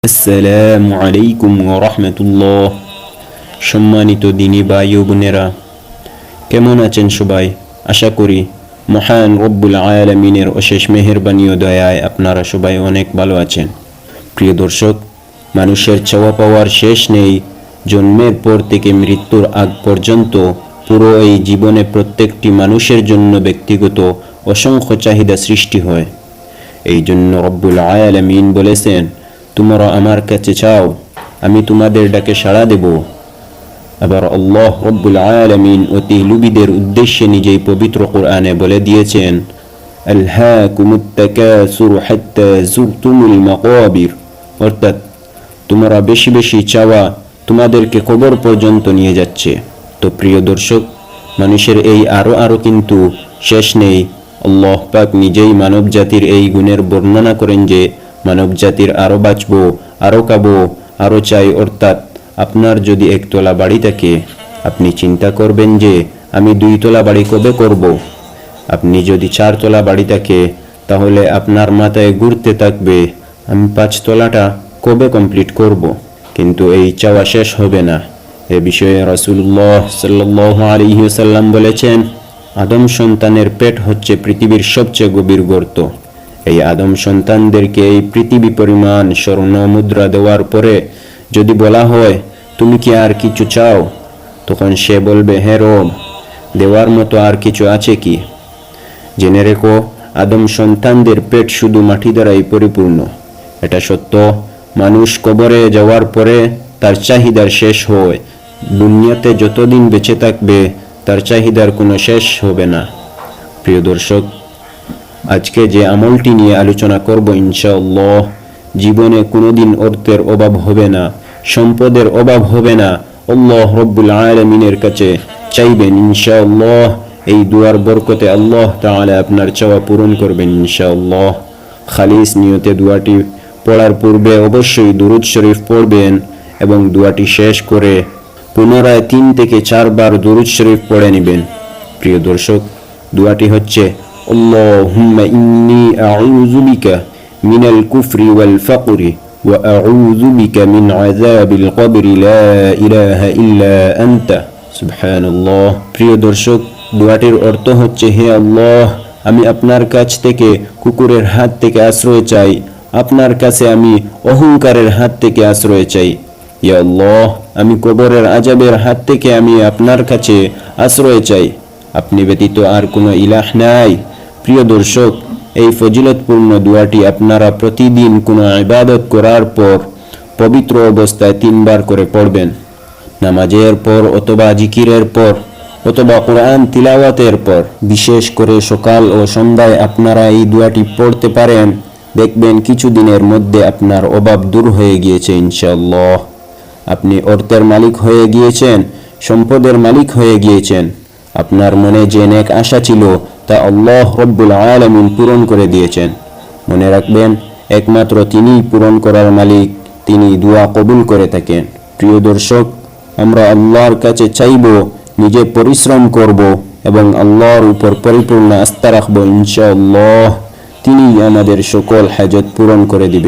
আসসালামু আলাইকুম ওয়া রাহমাতুল্লাহ। সম্মানিত দিনী ভাই ও বোনেরা, কেমন আছেন সবাই? আশা করি মহান রব্বুল আলামিনের অশেষ মেহেরবানি ও দয়ায় আপনারা সবাই অনেক ভালো আছেন। প্রিয় দর্শক, মানুষের চাওয়া পাওয়ার শেষ নেই। জন্মের পর থেকে মৃত্যুর আগ পর্যন্ত পুরো এই জীবনে প্রত্যেকটি মানুষের জন্য ব্যক্তিগত অসংখ্য চাহিদা সৃষ্টি হয়। এই জন্য রব্বুল আলামিন বলেছেন, তোমরা আমার কাছে চাও, আমি তোমাদের ডাকে সাড়া দেব। আবার আল্লাহ রব্বুল আলামিন অতি লুবিদের উদ্দেশ্যে নিজেই পবিত্র কোরআনে বলে দিয়েছেন, আলহাকুমুত তাকাসুর হাত্তা যুরতুমুল মাকাবির, অর্থাৎ তোমরা বেশি বেশি চাওয়া তোমাদেরকে কবর পর্যন্ত নিয়ে যাচ্ছে। তো প্রিয় দর্শক, মানুষের এই আরো কিন্তু শেষ নেই। আল্লাহ পাক নিজেই মানব জাতির এই গুণের বর্ণনা করেন যে মানব জাতির আরো বাঁচবো, আরো খাবো, আরো চাই। অর্থাৎ আপনার যদি একতলা বাড়ি থাকে, আপনি চিন্তা করবেন যে আমি 2 তলা বাড়ি কবে করব। আপনি যদি 4 তলা বাড়ি থাকে, তাহলে আপনার মাথায় ঘুরতে থাকবে আমি 5 তলাটা কবে কমপ্লিট করব। কিন্তু এই চাওয়া শেষ হবে না। এ বিষয়ে রাসূলুল্লাহ সাল্লাল্লাহু আলাইহি ওয়াসাল্লাম বলেছেন, আদম সন্তানের পেট হচ্ছে পৃথিবীর সবচেয়ে গভীর গর্ত। এই আদম সন্তানদেরকে এই পৃথিবী পরিমাণ স্বর্ণ মুদ্রা দেওয়ার পরে যদি বলা হয়, তুমি কি আর কিছু চাও? তখন সে বলবে, হ্যাঁ রব, দেওয়ার মতো আর কিছু আছে কি? জেনে রেখো, আদম সন্তানদের পেট শুধু মাটি দ্বারাই পরিপূর্ণ। এটা সত্য। মানুষ কবরে যাওয়ার পরে তার চাহিদার শেষ হয়। দুনিয়াতে যতদিন বেঁচে থাকবে তার চাহিদার কোনো শেষ হবে না। প্রিয় দর্শক, আজকে যে আমলটি নিয়ে আলোচনা করব, ইনশাআল্লাহ জীবনে কোনোদিন অর্থের অভাব হবে না, সম্পদের অভাব হবে না। আল্লাহ রব্বুল আলামিনের কাছে চাইবেন, ইনশাআল্লাহ এই দুয়ার বরকতে আল্লাহ তাআলা আপনার চাওয়া পূরণ করবেন ইনশাআল্লাহ। খালিস নিয়তে দুয়াটি পড়ার পূর্বে অবশ্যই দুরূদ শরীফ পড়বেন এবং দুয়াটি শেষ করে পুনরায় 3 থেকে 4 বার দুরূদ শরীফ পড়ে নেবেন। প্রিয় দর্শক, দুয়াটি হচ্ছে, আল্লাহুম্মা ইন্নী আউযু বিকা মিনাল কুফরি ওয়াল ফাকরি ওয়া আউযু বিকা মিন আযাবিল কবরি লা ইলাহা ইল্লা আনতা সুবহানাল্লাহ। প্রিয় দর্শক, দুয়াটির অর্থ হচ্ছে, হে আল্লাহ, আমি আপনার কাছ থেকে কুকুরের হাত থেকে আশ্রয় চাই, আপনার কাছে আমি অহংকারের হাত থেকে আশ্রয় চাই। ইয়া আল্লাহ, আমি কবরের আযাবের হাত থেকে আমি আপনার কাছে আশ্রয় চাই। আপনি ব্যতীত আর কোনো ইলাহ নাই। প্রিয় দর্শক, এই ফজিলতপূর্ণ দুয়াটি আপনারা প্রতিদিন কোনো ইবাদত করার পর পবিত্র অবস্থায় 3 বার করে পড়বেন। নামাজের পর অথবা জিকিরের পর অথবা কোরআন তিলাওয়াতের পর, বিশেষ করে সকাল ও সন্ধ্যায় আপনারা এই দুয়াটি পড়তে পারেন। দেখবেন কিছুদিনের মধ্যে আপনার অভাব দূর হয়ে গিয়েছে ইনশাআল্লাহ। আপনি অর্থের মালিক হয়ে গিয়েছেন, সম্পদের মালিক হয়ে গিয়েছেন। আপনার মনে যে নেক আশা ছিল তা আল্লাহ রব্বুল আলামিন পূরণ করে দিয়েছেন। মনে রাখবেন, একমাত্র তিনিই পূরণ করার মালিক, তিনি দোয়া কবুল করে থাকেন। প্রিয় দর্শক, আমরা আল্লাহর কাছে চাইব, নিজে পরিশ্রম করব এবং আল্লাহর উপর পরিপূর্ণ আস্থা রাখব। ইনশাআল্লাহ তিনি আমাদের সকল হাজত পূরণ করে দিবেন।